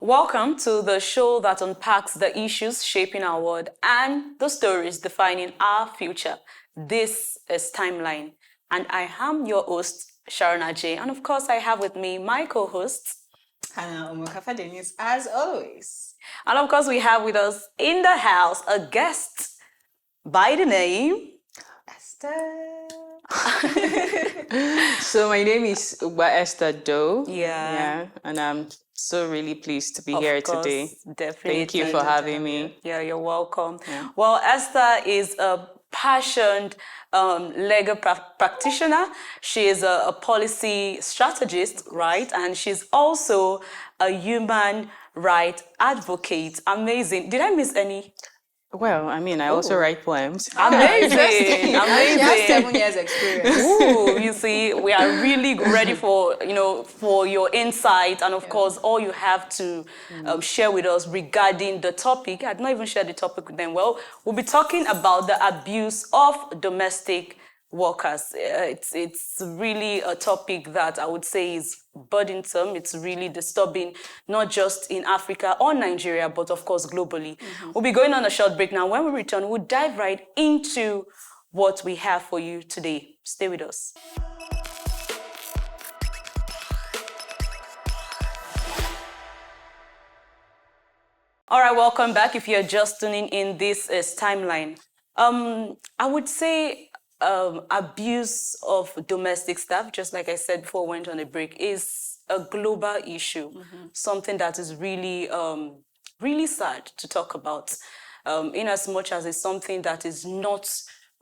Welcome to the show that unpacks the issues shaping our world and the stories defining our future. This is Timeline, and I am your host, Sharona J. And of course, I have with me my co-hosts, Hannah Omokafa Dennis, as always. and of course, we have with us in the house a guest by the name Esther. So my name is Esther Doo. Yeah. And I'm so really pleased to be Of here course, today. definitely. Thank you for having me. Yeah, you're welcome. Yeah. Well, Esther is a passionate legal practitioner. She is a policy strategist, right? And she's also a human rights advocate. Amazing. Did I miss any? Well, I also write poems. Amazing, She has amazing. 7 years experience. Ooh, you see, we are really ready for your insight, and of course, all you have to share with us regarding the topic. I'd not even shared the topic with them. Well, we'll be talking about the abuse of domestic workers. It's really a topic that I would say is burdensome. It's really disturbing, not just in Africa or Nigeria, but of course globally. We'll be going on a short break now. When we return, we'll dive right into what we have for you today. Stay with us. All right, welcome back. If you're just tuning in, this is Timeline. I would say abuse of domestic staff, just like I said before we went on a break, is a global issue, something that is really, really sad to talk about, in as much as it's something that is not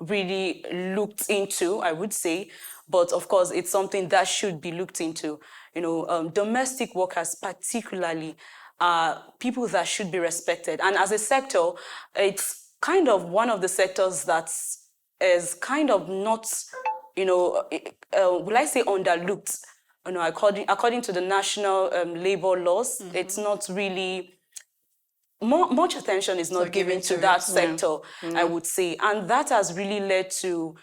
really looked into, I would say, but of course, it's something that should be looked into. Domestic workers particularly are people that should be respected. And as a sector, it's kind of one of the sectors that is kind of not, will I say underlooked? According to the national labor laws, it's not really much attention is not given to that sector, I would say. And that has really led to,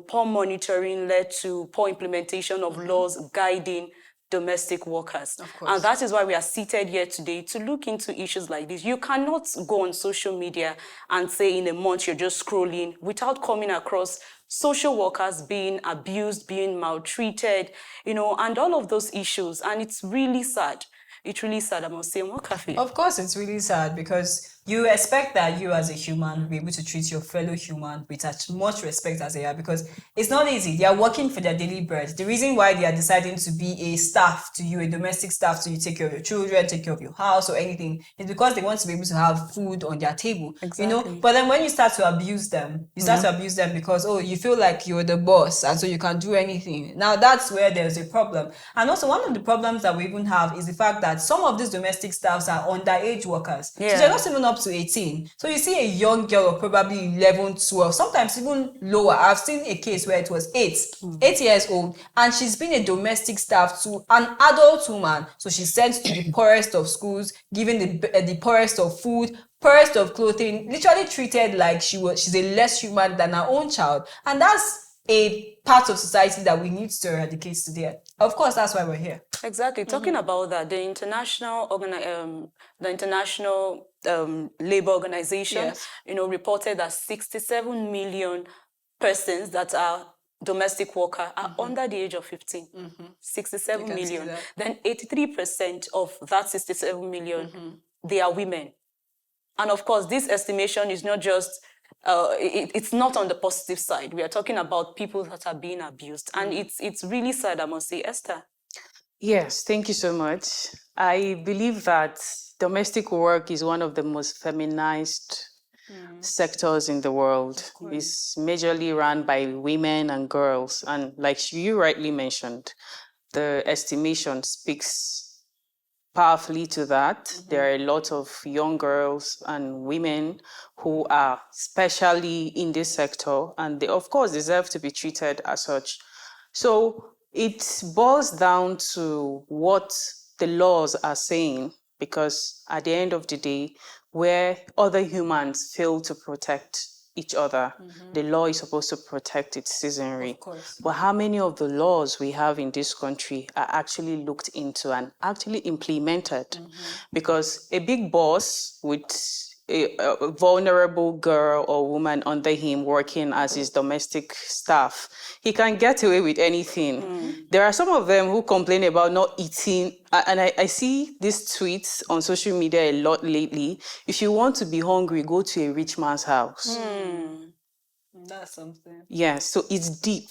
poor monitoring, led to poor implementation of laws guiding domestic workers. Of course. And that is why we are seated here today to look into issues like this. You cannot go on social media and say in a month you're just scrolling without coming across social workers being abused, being maltreated, and all of those issues. And it's really sad. It's really sad, I must say. Of course, it's really sad because you expect that you as a human will be able to treat your fellow human with as much respect as they are, because it's not easy. They are working for their daily bread. The reason why they are deciding to be a staff to you, a domestic staff to you, take care of your children, take care of your house or anything, is because they want to be able to have food on their table. Exactly. But then when you start to abuse them, because, you feel like you're the boss and so you can do anything. Now that's where there's a problem. And also one of the problems that we even have is the fact that some of these domestic staffs are underage workers. Yeah. So they're not even up to 18. So you see a young girl of probably 11, 12, sometimes even lower. I've seen a case where it was 8 years old, and she's been a domestic staff to an adult woman. So she's sent to the poorest of schools, given the poorest of food, poorest of clothing, literally treated like she's a less human than her own child. And that's a part of society that we need to eradicate today. Of course, that's why we're here. Exactly. Talking about that, the International Labor Organization, Yes. reported that 67 million persons that are domestic worker are under the age of 15. 67 You can see million. that. Then 83% of that 67 million, they are women. And of course, this estimation is not just, it's not on the positive side. We are talking about people that are being abused. And it's really sad, I must say. Esther? Yes, thank you so much. I believe that domestic work is one of the most feminized sectors in the world. It's majorly run by women and girls. And like you rightly mentioned, the estimation speaks powerfully to that. There are a lot of young girls and women who are especially in this sector, and they of course deserve to be treated as such. So it boils down to what the laws are saying, because at the end of the day, where other humans fail to protect each other. The law is supposed to protect its citizenry. Of course. But how many of the laws we have in this country are actually looked into and actually implemented? Because a big boss with a vulnerable girl or woman under him working as his domestic staff, he can get away with anything. There are some of them who complain about not eating, and I see these tweets on social media a lot lately. If you want to be hungry, go to a rich man's house. That's something. Yes, so it's deep.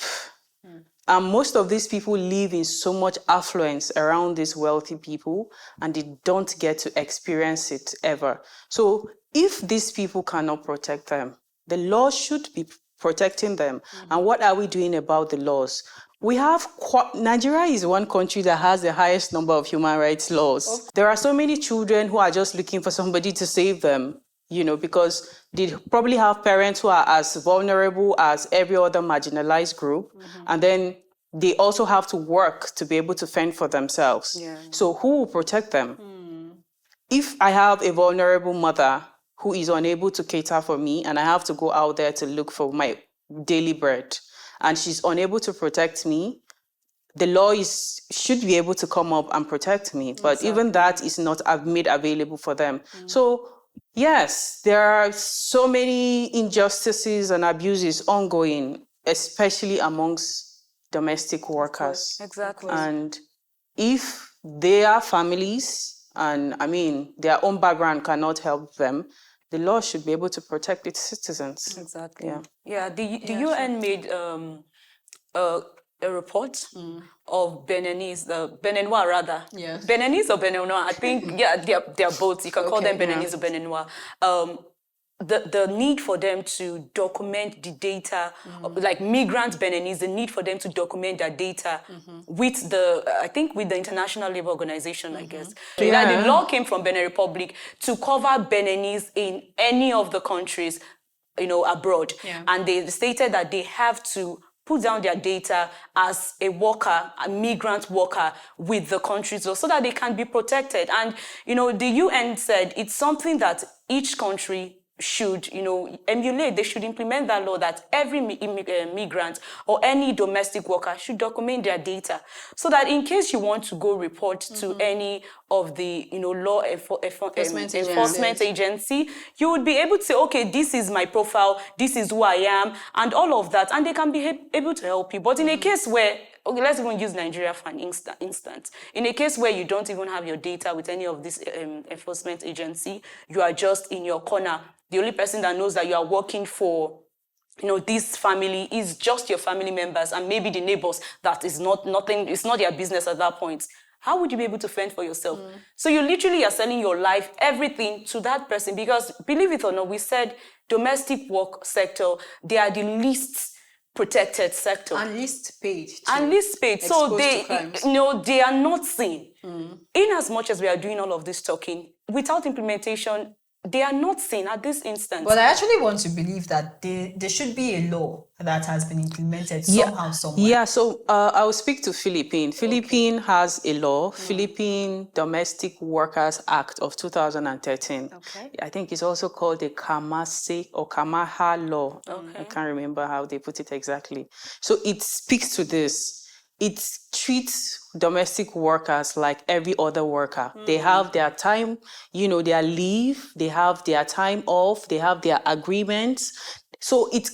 And most of these people live in so much affluence around these wealthy people, and they don't get to experience it ever. So if these people cannot protect them, the law should be protecting them. And what are we doing about the laws? We have, Nigeria is one country that has the highest number of human rights laws. There are so many children who are just looking for somebody to save them, because they probably have parents who are as vulnerable as every other marginalized group. And then they also have to work to be able to fend for themselves. Yeah. So who will protect them? If I have a vulnerable mother who is unable to cater for me and I have to go out there to look for my daily bread and she's unable to protect me, the law should be able to come up and protect me. But even that is not made available for them. So yes, there are so many injustices and abuses ongoing, especially amongst domestic workers. Exactly. And if their families and, their own background cannot help them, the law should be able to protect its citizens. Exactly. Yeah. Yeah. The UN made a report of Beninese, Beninois rather. Yeah. Beninese or Beninois? I think they're both. You can call them Beninese or Beninois. The need for them to document the data, like migrant Beninese, the need for them to document their data with the International Labour Organization, I guess. So Yeah. the law came from Benin Republic to cover Beninese in any of the countries, abroad. Yeah. And they stated that they have to put down their data as a worker, a migrant worker with the countries so that they can be protected. And, the UN said it's something that each country should, emulate. They should implement that law that every migrant or any domestic worker should document their data so that in case you want to go report to any of the, law enforcement agency, you would be able to say, okay, this is my profile, this is who I am, and all of that, and they can be able to help you. But in a case where, okay, let's even use Nigeria for an instance. In a case where you don't even have your data with any of this enforcement agency, you are just in your corner. The only person that knows that you are working for, this family is just your family members and maybe the neighbors. That is nothing. It's not their business at that point. How would you be able to fend for yourself? So you literally are selling your life, everything to that person because, believe it or not, we said domestic work sector, they are the least protected sector. And least paid. And least paid. So they are not seen. In as much as we are doing all of this talking, without implementation, they are not seen at this instance. But I actually want to believe that there should be a law that has been implemented somehow, somewhere. Yeah, so I will speak to Philippines. Philippines has a law, Philippine Domestic Workers Act of 2013. Okay. I think it's also called the Kamase or Kamaha law. Okay. I can't remember how they put it exactly. So it speaks to this. It treats domestic workers like every other worker. They have their time, their leave, they have their time off, they have their agreements. So it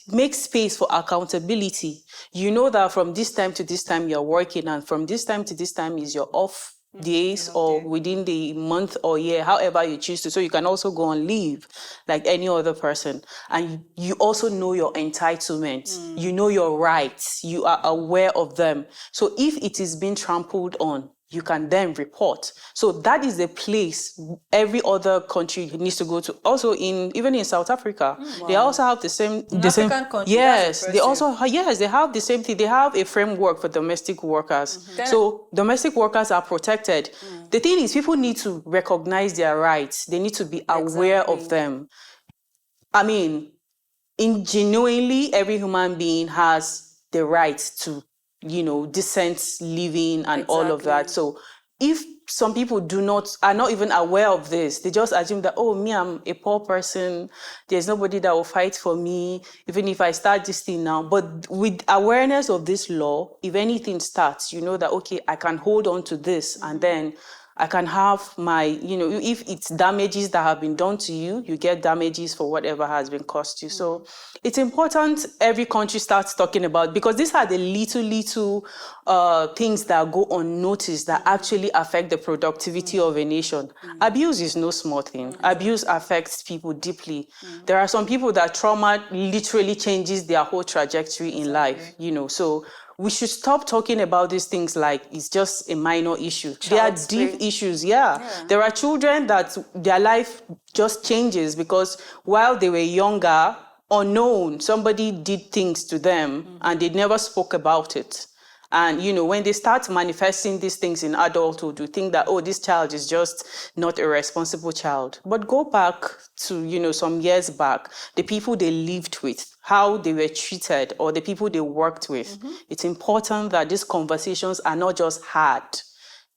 makes space for accountability. You know that from this time to this time you're working, and from this time to this time is your off days or within the month or year, however you choose to. So you can also go on leave like any other person. And you also know your entitlements. You know your rights. You are aware of them. So if it is being trampled on, you can then report. So that is the place every other country needs to go to. Also, even in South Africa, they also have the same. African country, Yes, that's they have the same thing. They have a framework for domestic workers. So domestic workers are protected. The thing is, people need to recognize their rights. They need to be aware of them. Genuinely, every human being has the right to, decent living and all of that. So if some people are not even aware of this, they just assume that, oh, me, I'm a poor person. There's nobody that will fight for me, even if I start this thing now. But with awareness of this law, if anything starts, you know that, okay, I can hold on to this and then I can have my, if it's damages that have been done to you, you get damages for whatever has been caused you. So it's important every country starts talking about, because these are the little things that go unnoticed that actually affect the productivity of a nation. Abuse is no small thing. Abuse affects people deeply. There are some people that trauma literally changes their whole trajectory in life, so we should stop talking about these things like it's just a minor issue. They are deep issues, yeah. There are children that their life just changes because while they were younger, unknown, somebody did things to them and they never spoke about it. And, when they start manifesting these things in adulthood, you think that, oh, this child is just not a responsible child. But go back to, some years back, the people they lived with, how they were treated, or the people they worked with. It's important that these conversations are not just had.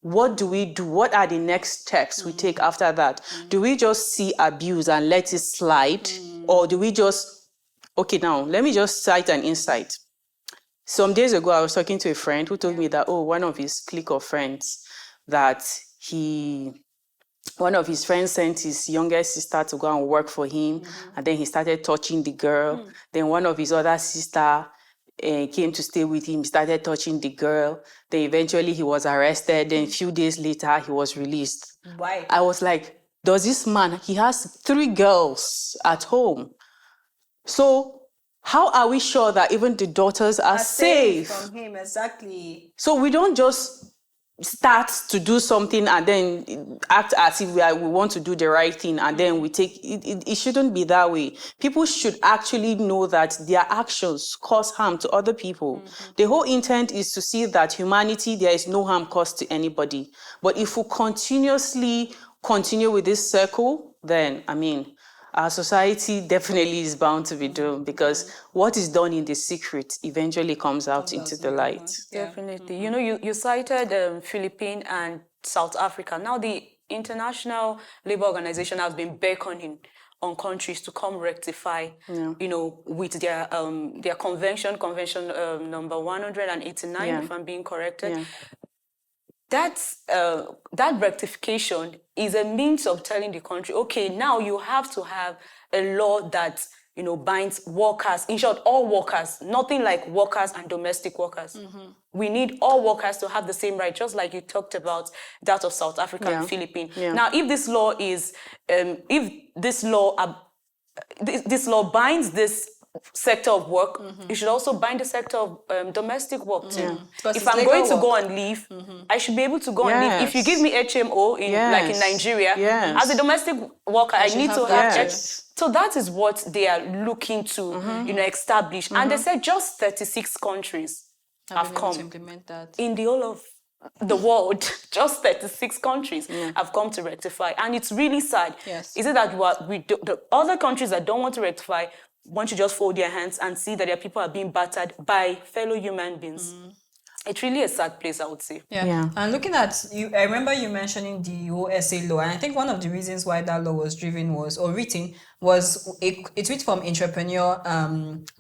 What do we do? What are the next steps we take after that? Do we just see abuse and let it slide? Or do we just, okay, now, let me just cite an insight. Some days ago, I was talking to a friend who told me that, one of his clique of friends, that one of his friends sent his younger sister to go and work for him, and then he started touching the girl. Then one of his other sister came to stay with him, started touching the girl. Then eventually he was arrested. Then a few days later, he was released. Why? I was like, does this man, he has 3 girls at home. So how are we sure that even the daughters are safe from him? Exactly. So we don't just start to do something and then act as if we want to do the right thing and then we take it. It shouldn't be that way. People should actually know that their actions cause harm to other people. The whole intent is to see that humanity, there is no harm caused to anybody. But if we continuously continue with this circle, then our society definitely is bound to be doomed, because what is done in the secret eventually comes out into the light. Definitely. You cited Philippines and South Africa. Now the International Labour Organization has been beckoning on countries to come rectify, with their convention number 189, if I'm being corrected. Yeah. That rectification is a means of telling the country, okay, now you have to have a law that binds workers, in short, all workers, nothing like workers and domestic workers. We need all workers to have the same right, just like you talked about that of South Africa and Philippines. Now, if this law is, this law binds this sector of work, it should also bind the sector of domestic work too. If I'm going to go on leave, I should be able to go on leave. If you give me HMO like in Nigeria, as a domestic worker, I need to have So that is what they are looking to, establish. And they said just 36 countries have come to implement that in the whole of the world. Just 36 countries have come to rectify, and it's really sad. Yes. Is it that the other countries that don't want to rectify want to just fold their hands and see that their people are being battered by fellow human beings? It's really a sad place, I would say. Yeah. And looking at you, I remember you mentioning the whole SA law, and I think one of the reasons why that law was written was a tweet from Entrepreneur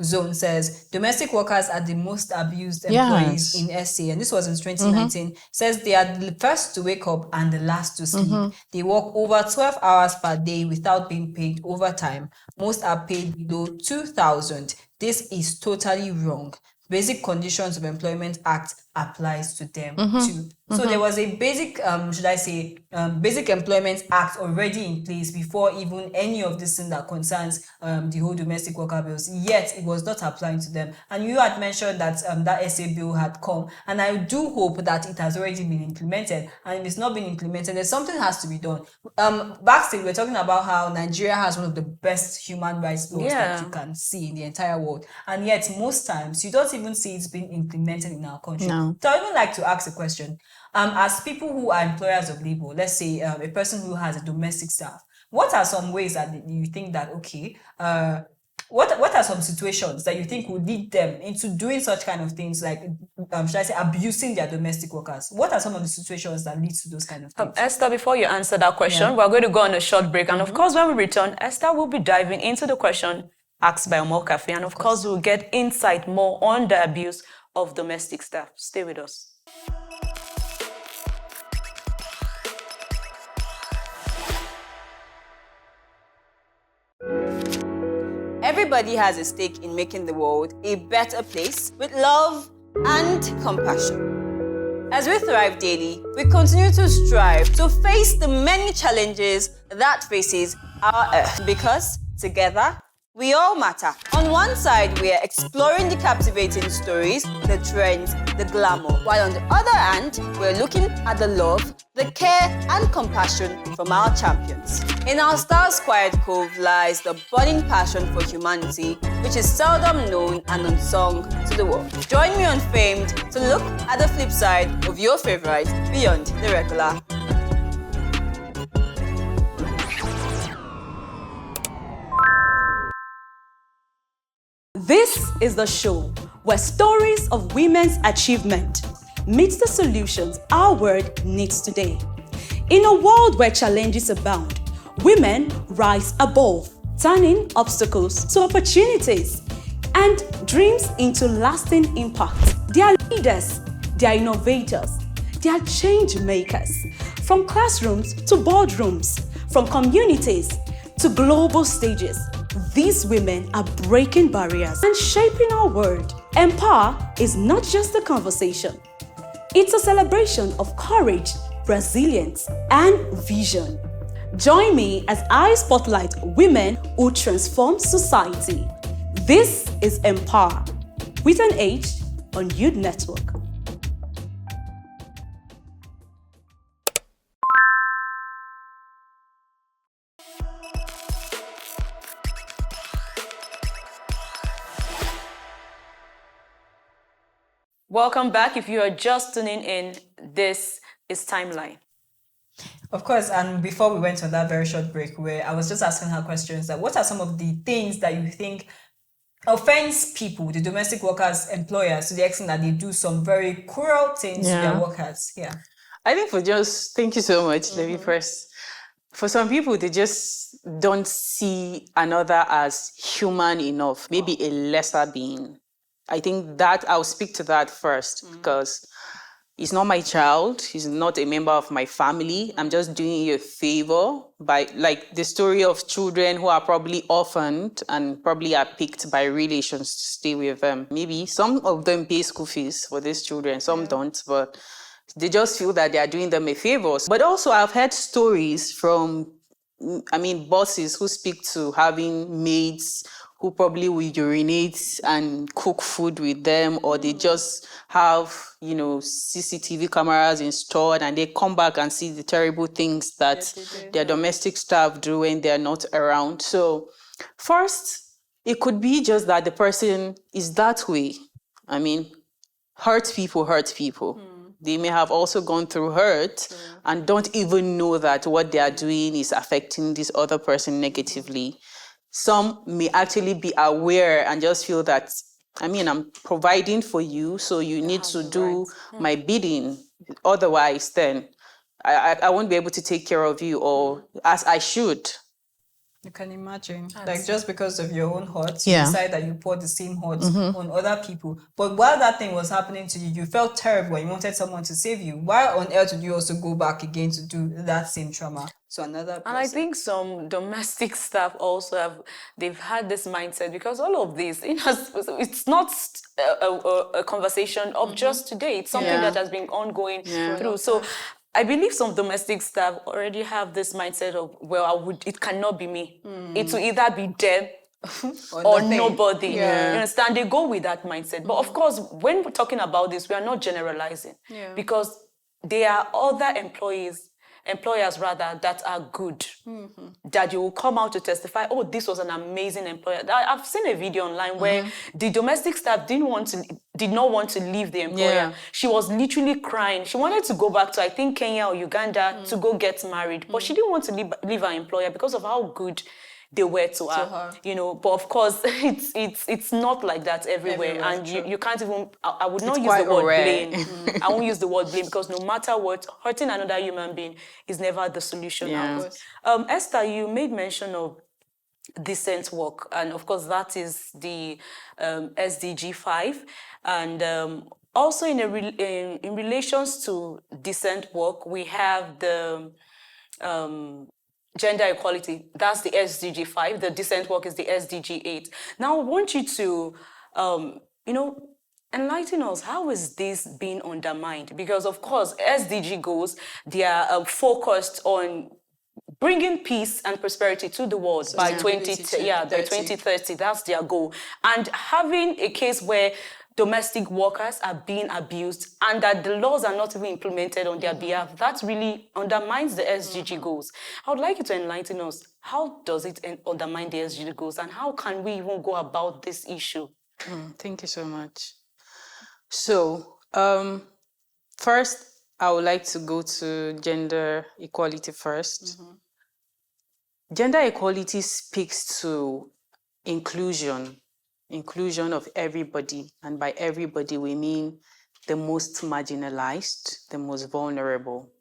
Zone says domestic workers are the most abused employees in SA, and this was in 2019. Says they are the first to wake up and the last to sleep. They work over 12 hours per day without being paid overtime. Most are paid below 2,000. This is totally wrong. Basic Conditions of Employment Act applies to them too. So there was a basic, Basic Employment Act already in place before even any of this thing that concerns the whole domestic worker bills. Yet it was not applying to them. And you had mentioned that that SA bill had come, and I do hope that it has already been implemented. And if it's not been implemented, then something has to be done. Backstage, we're talking about how Nigeria has one of the best human rights laws that you can see in the entire world, and yet most times you don't even see it's being implemented in our country. No. So I would like to ask a question. As people who are employers of labor, let's say a person who has a domestic staff, what are some ways that you think that, okay, What are some situations that you think would lead them into doing such kind of things, like, should I say, abusing their domestic workers? What are some of the situations that lead to those kind of things? Esther, before you answer that question, we're going to go on a short break. And of course, when we return, Esther will be diving into the question asked by Omo Cafe. And of course, we'll get insight more on the abuse of domestic staff. Stay with us. Everybody has a stake in making the world a better place with love and compassion. As we thrive daily, we continue to strive to face the many challenges that faces our earth, because together we all matter. On one side, we are exploring the captivating stories, the trends, the glamour, while on the other hand, we're looking at the love, the care and compassion from our champions. In our Stars Quiet Cove lies the burning passion for humanity, which is seldom known and unsung to the world. Join me on Famed to look at the flip side of your favorite beyond the regular. This is the show where stories of women's achievement meet the solutions our world needs today. In a world where challenges abound, women rise above, turning obstacles to opportunities and dreams into lasting impact. They are leaders, they are innovators, they are change makers. From classrooms to boardrooms, from communities to global stages, these women are breaking barriers and shaping our world. Empower is not just a conversation. It's a celebration of courage, resilience, and vision. Join me as I spotlight women who transform society. This is Empower with an H on Youth Network. Welcome back. If you are just tuning in, this is Timeline. Of course, and before we went on that very short break where I was just asking her questions, that what are some of the things that you think offends people, the domestic workers, employers, to the extent that they do some very cruel things to their workers? Yeah. I think thank you so much, let me first. For some people, they just don't see another as human enough, maybe a lesser being. I think that I'll speak to that first, because he's not my child. He's not a member of my family. I'm just doing you a favor by, like, the story of children who are probably orphaned and probably are picked by relations to stay with them. Maybe some of them pay school fees for these children, some don't, but they just feel that they are doing them a favor. But also I've heard stories from, bosses who speak to having maids who probably will urinate and cook food with them, or they just have, CCTV cameras installed and they come back and see the terrible things that their domestic staff do when they're not around. So first, it could be just that the person is that way. Hurt people. They may have also gone through hurt and don't even know that what they are doing is affecting this other person negatively. Some may actually be aware and just feel that, I'm providing for you, so you need to do my bidding. Otherwise, then I won't be able to take care of you, or as I should. You can imagine, like, just because of your own hurt, you decide that you pour the same hurt on other people. But while that thing was happening to you, you felt terrible and you wanted someone to save you. Why on earth would you also go back again to do that same trauma to another person? And I think some domestic staff also they've had this mindset, because all of this, it's not a conversation of just today. It's something that has been ongoing through. So I believe some domestic staff already have this mindset of, it cannot be me. It will either be them or nobody. You understand? They go with that mindset. But of course, when we're talking about this, we are not generalizing, because there are other employers that are good, that you will come out to testify, oh, this was an amazing employer. I've seen a video online where the domestic staff did not want to leave the employer. She was literally crying. She wanted to go back to, I think, Kenya or Uganda to go get married, but she didn't want to leave her employer because of how good they were to her. her. You know, but of course, it's not like that everywhere. Everywhere, And you can't even, I would not It's use the quite word rare. blame. I won't use the word blame because no matter what, hurting another human being is never the solution Yeah. out. Esther, you made mention of decent work, and of course that is the SDG 5, and also in relations to decent work we have the gender equality. That's the SDG 5. The decent work is the SDG 8. Now I want you to you know, enlighten us. How is this being undermined? Because of course SDG goals, they are focused on bringing peace and prosperity to the world by by 2030. That's their goal. And having a case where domestic workers are being abused and that the laws are not even implemented on their behalf, that really undermines the SDG goals. I would like you to enlighten us. How does it undermine the SDG goals, and how can we even go about this issue? Thank you so much. So, first, I would like to go to gender equality first. Gender equality speaks to inclusion of everybody. And by everybody, we mean the most marginalized, the most vulnerable.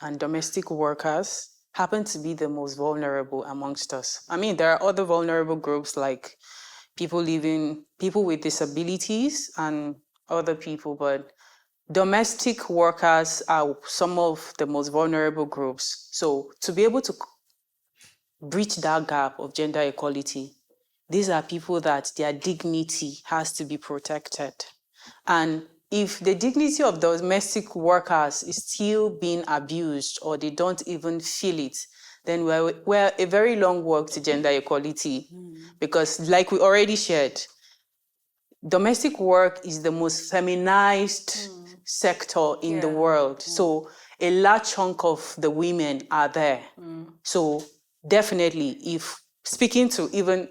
And domestic workers happen to be the most vulnerable amongst us. I mean, there are other vulnerable groups like people with disabilities and other people, but domestic workers are some of the most vulnerable groups. So to be able to breach that gap of gender equality, these are people that their dignity has to be protected. And if the dignity of domestic workers is still being abused or they don't even feel it, then we're a very long walk to gender equality. Because like we already shared, domestic work is the most feminized sector in the world. So a large chunk of the women are there. So definitely, if speaking to even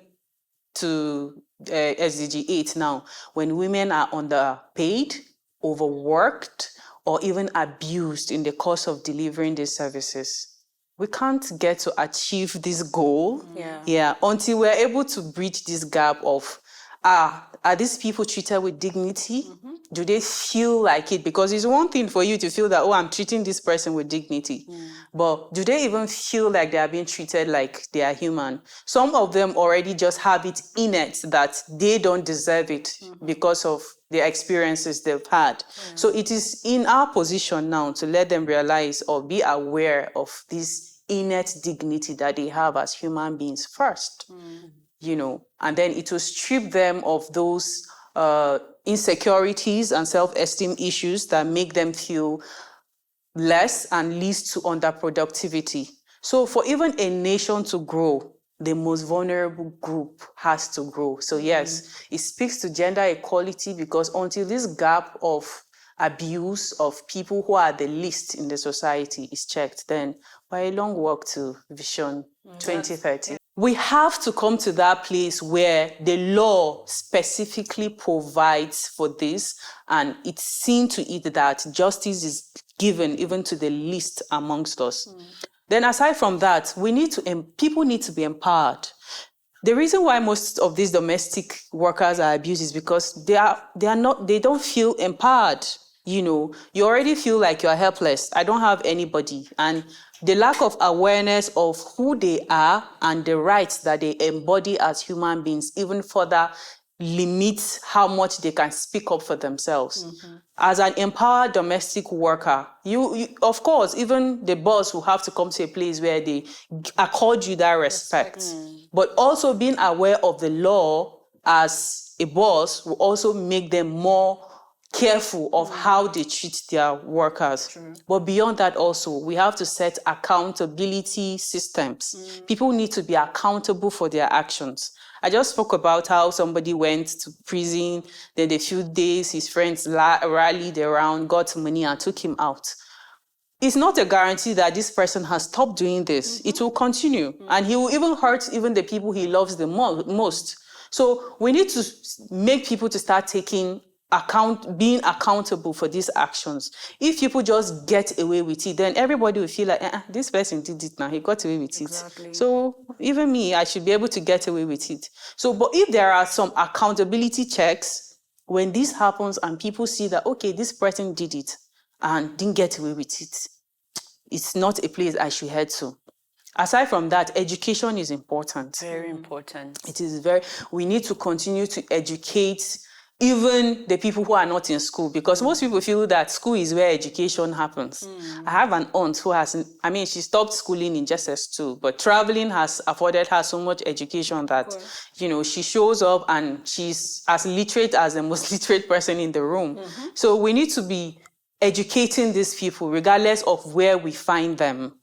to SDG 8 now, when women are underpaid, overworked, or even abused in the course of delivering these services, we can't get to achieve this goal until we're able to bridge this gap of, are these people treated with dignity? Do they feel like it? Because it's one thing for you to feel that, I'm treating this person with dignity. But do they even feel like they are being treated like they are human? Some of them already just have it in it that they don't deserve it because of the experiences they've had. So it is in our position now to let them realize or be aware of this innate dignity that they have as human beings first. And then it will strip them of those insecurities and self-esteem issues that make them feel less and leads to underproductivity. So for even a nation to grow, the most vulnerable group has to grow. So yes, it speaks to gender equality because until this gap of abuse of people who are the least in the society is checked, then we're a long walk to Vision 2030. We have to come to that place where the law specifically provides for this, and it's seen to it that justice is given even to the least amongst us. Then aside from that, people need to be empowered. The reason why most of these domestic workers are abused is because they don't feel empowered. You already feel like you're helpless. I don't have anybody. And the lack of awareness of who they are and the rights that they embody as human beings even further limits how much they can speak up for themselves. As an empowered domestic worker, you of course, even the boss will have to come to a place where they accord you that respect. But also being aware of the law as a boss will also make them more careful of how they treat their workers. But beyond that also, we have to set accountability systems. People need to be accountable for their actions. I just spoke about how somebody went to prison, then a few days his friends rallied around, got money and took him out. It's not a guarantee that this person has stopped doing this. It will continue. And he will even hurt even the people he loves the most. So we need to make people to start taking being accountable for these actions. If people just get away with it, then everybody will feel like, this person did it now, he got away with Exactly. it. So even me, I should be able to get away with it. So, but if there are some accountability checks, when this happens and people see that, okay, this person did it and didn't get away with it, it's not a place I should head to. Aside from that, education is important. Very important. It is we need to continue to educate even the people who are not in school, because most people feel that school is where education happens. I have an aunt who she stopped schooling in JSS2, but traveling has afforded her so much education that, she shows up and she's as literate as the most literate person in the room. So we need to be educating these people regardless of where we find them.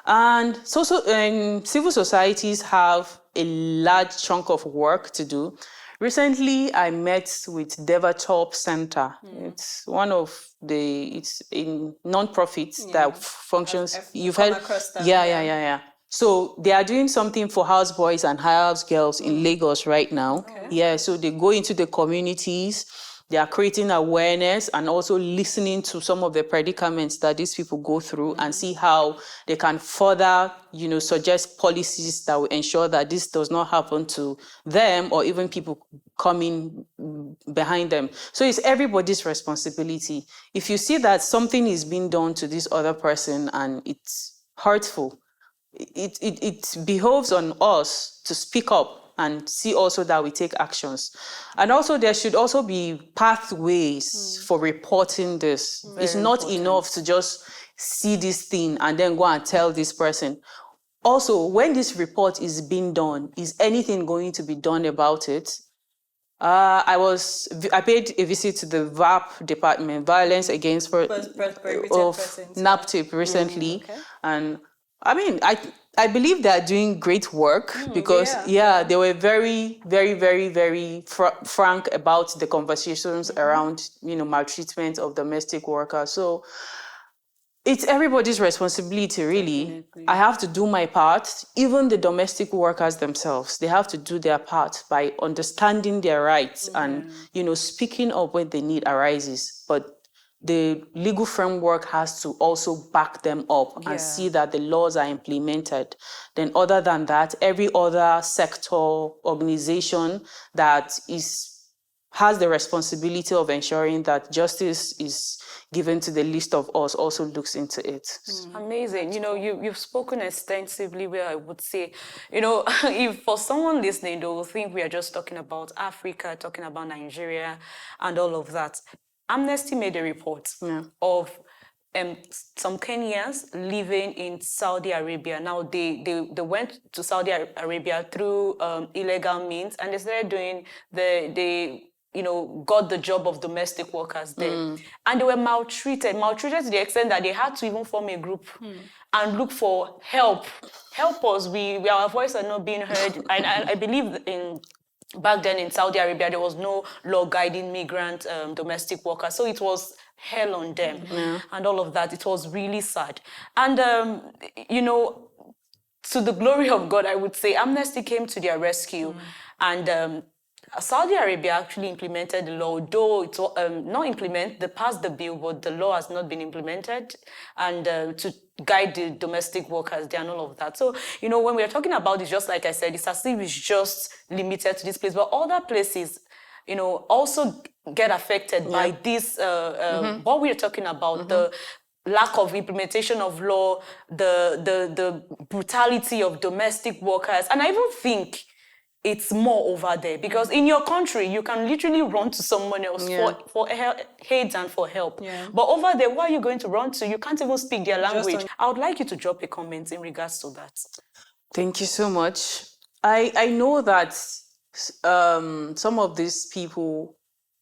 And so civil societies have a large chunk of work to do. Recently, I met with Devatop Center. It's it's a non-profit that functions. You've heard? Yeah. So they are doing something for houseboys and house girls in Lagos right now. Okay. Yeah, so they go into the communities. They are creating awareness and also listening to some of the predicaments that these people go through and see how they can further, suggest policies that will ensure that this does not happen to them or even people coming behind them. So it's everybody's responsibility. If you see that something is being done to this other person and it's hurtful, it behoves on us to speak up and see also that we take actions. And also there should also be pathways for reporting this. It's not enough to just see this thing and then go and tell this person. Also, when this report is being done, is anything going to be done about it? I paid a visit to the VAP department, Violence Against NAPTIP recently. And I believe they're doing great work because they were very, very, very, very frank about the conversations around, maltreatment of domestic workers. So it's everybody's responsibility, really. Definitely. I have to do my part. Even the domestic workers themselves, they have to do their part by understanding their rights and, speaking up when the need arises. But the legal framework has to also back them up and see that the laws are implemented. Then other than that, every other sector, organization that has the responsibility of ensuring that justice is given to the least of us also looks into it. Amazing. You've spoken extensively where I would say, if for someone listening, they will think we are just talking about Africa, talking about Nigeria and all of that. Amnesty made a report of some Kenyans living in Saudi Arabia. Now, they went to Saudi Arabia through illegal means, and they started doing got the job of domestic workers there. And they were maltreated to the extent that they had to even form a group and look for help. Help us, our voice are not being heard. And I believe back then in Saudi Arabia, there was no law guiding migrant domestic workers. So it was hell on them and all of that. It was really sad. And, to the glory of God, I would say, Amnesty came to their rescue. And Saudi Arabia actually implemented the law, though it's they passed the bill, but the law has not been implemented, and to guide the domestic workers there and all of that. So, when we're talking about it, just like I said, it's as if it's just limited to this place, but other places, also get affected by this, what we're talking about, the lack of implementation of law, the brutality of domestic workers. And I even think it's more over there, because in your country, you can literally run to someone else for aid and for help. Yeah. But over there, where are you going to run to? You can't even speak their language. I would like you to drop a comment in regards to that. Thank you so much. I know that some of these people,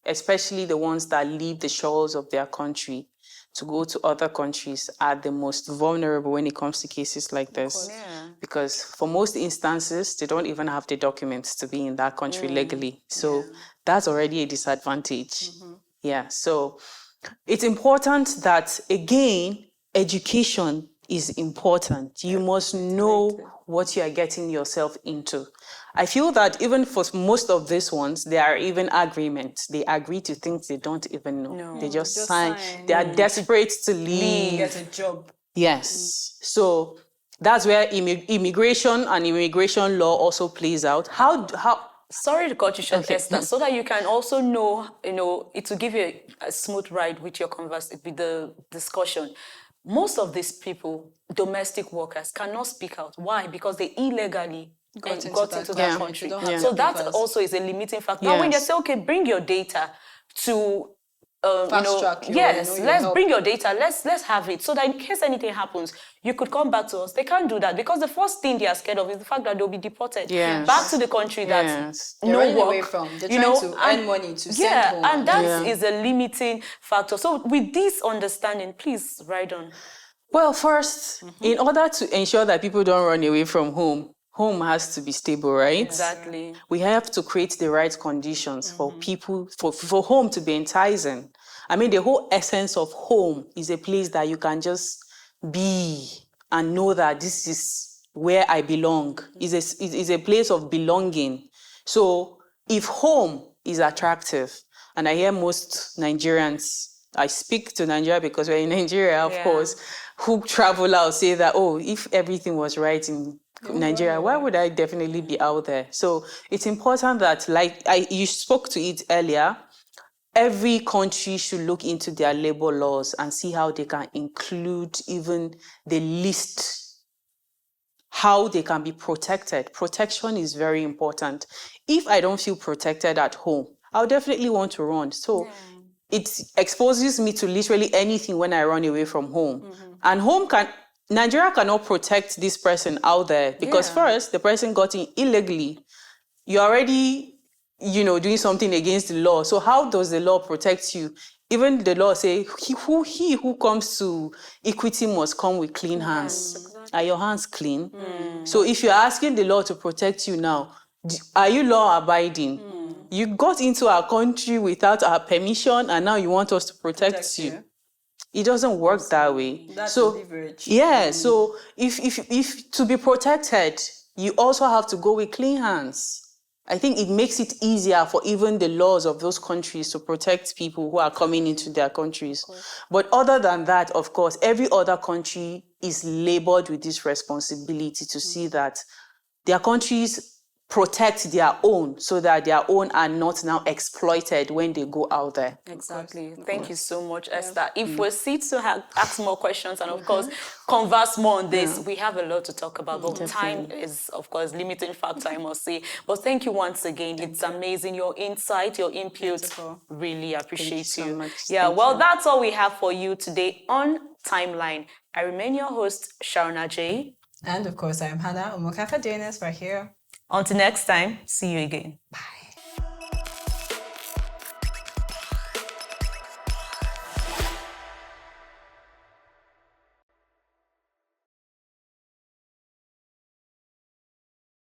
especially the ones that leave the shores of their country to go to other countries, are the most vulnerable when it comes to cases like this. Because for most instances, they don't even have the documents to be in that country legally. So that's already a disadvantage. So it's important that, again, education is important. You must know what you are getting yourself into. I feel that even for most of these ones, there are even agreements. They agree to things they don't even know. No. They just just sign. sign. They are desperate to leave. Get a job. Yes. So that's where immigration and immigration law also plays out. How Sorry to cut you short, Okay. Esther, so that you can also know, it will give you a smooth ride with your with the discussion. Most of these people, domestic workers, cannot speak out. Why? Because they illegally got into that country. They don't have So their that papers. also is a limiting factor. Now, when they Yes. say, okay, bring your data to Fast track your, yes, your let's help. bring your data, let's have it, so that in case anything happens, you could come back to us. They can't do that because the first thing they are scared of is the fact that they'll be deported Yes. back to the country that Yes. They're no running work, away from. They're trying to earn money to send home. and that Yeah. is a limiting factor. So with this understanding, please ride on. Well, first, in order to ensure that people don't run away from home, home has to be stable, right? Exactly. We have to create the right conditions for people, for home to be enticing. I mean, the whole essence of home is a place that you can just be and know that this is where I belong. Is a place of belonging. So if home is attractive, and I hear most Nigerians, I speak to Nigeria because we're in Nigeria, of course, who travel out say that, oh, if everything was right in Nigeria, why would I definitely be out there? So it's important that, like you spoke to it earlier, every country should look into their labor laws and see how they can include even the least, how they can be protected. Protection is very important. If I don't feel protected at home, I'll definitely want to run. So it exposes me to literally anything when I run away from home. And Nigeria cannot protect this person out there because first, the person got in illegally. You're already, doing something against the law. So how does the law protect you? Even the law say, he who comes to equity must come with clean hands. Are your hands clean? So if you're asking the law to protect you now, are you law abiding? You got into our country without our permission and now you want us to protect you. It doesn't work that way. That's so leverage. Yeah, so if to be protected, you also have to go with clean hands. I think it makes it easier for even the laws of those countries to protect people who are coming into their countries. But other than that, of course, every other country is labored with this responsibility to see that their countries protect their own so that their own are not now exploited when they go out there. Exactly. Thank you so much, Esther. If we sit to ask more questions and, of course, converse more on this, we have a lot to talk about. But time is, of course, limiting factor, I must say. But thank you once again. It's amazing. Your insight, your input. Really appreciate Thank you so much. Yeah, Thank well, you. that's all we have for you today on Timeline. I remain your host, Sharna J. And of course, I'm Hannah Omokafa Dennis right here. Until next time, see you again. Bye.